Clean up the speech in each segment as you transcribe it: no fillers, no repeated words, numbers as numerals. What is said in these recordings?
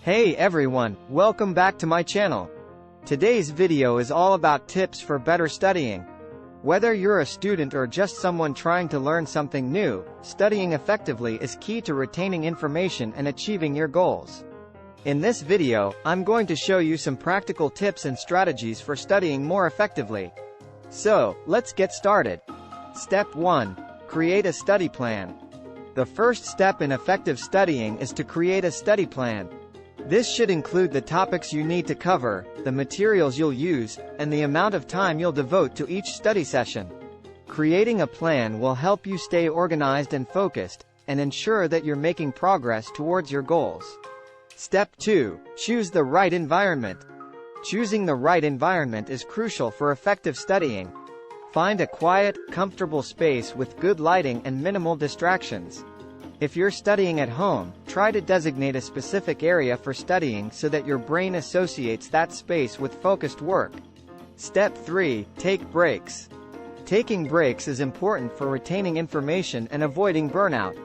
Hey everyone, welcome back to my channel. Today's video is all about tips for better studying. Whether you're a student or just someone trying to learn something new, studying effectively is key to retaining information and achieving your goals. In this video, I'm going to show you some practical tips and strategies for studying more effectively. So, let's get started. Step 1. Create a study plan. The first step in effective studying is to create a study plan. This should include the topics you need to cover, the materials you'll use, and the amount of time you'll devote to each study session. Creating a plan will help you stay organized and focused, and ensure that you're making progress towards your goals. Step 2. Choose the right environment. Choosing the right environment is crucial for effective studying. Find a quiet, comfortable space with good lighting and minimal distractions. If you're studying at home, try to designate a specific area for studying so that your brain associates that space with focused work. Step 3. Take breaks. Taking breaks is important for retaining information and avoiding burnout.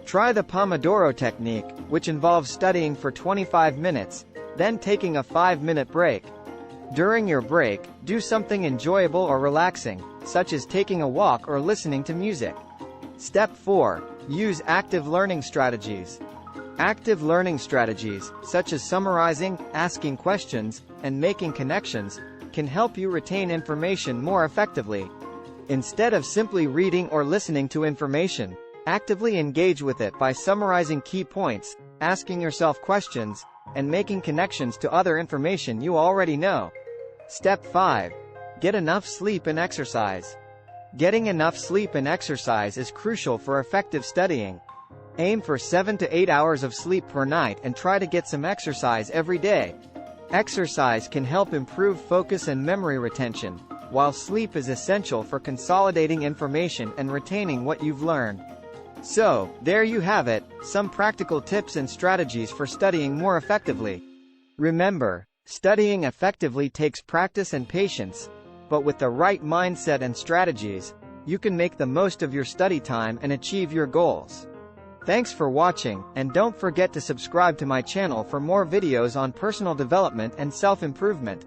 Try the Pomodoro technique, which involves studying for 25 minutes, then taking a 5-minute break. During your break, do something enjoyable or relaxing, such as taking a walk or listening to music. Step 4. Use active learning strategies. Active learning strategies, such as summarizing, asking questions, and making connections, can help you retain information more effectively. Instead of simply reading or listening to information, actively engage with it by summarizing key points, asking yourself questions, and making connections to other information you already know. Step 5. Get enough sleep and exercise. Getting enough sleep and exercise is crucial for effective studying. Aim for 7 to 8 hours of sleep per night and try to get some exercise every day. Exercise can help improve focus and memory retention, while sleep is essential for consolidating information and retaining what you've learned. So, there you have it, some practical tips and strategies for studying more effectively. Remember, studying effectively takes practice and patience, but with the right mindset and strategies, you can make the most of your study time and achieve your goals. Thanks for watching, and don't forget to subscribe to my channel for more videos on personal development and self-improvement.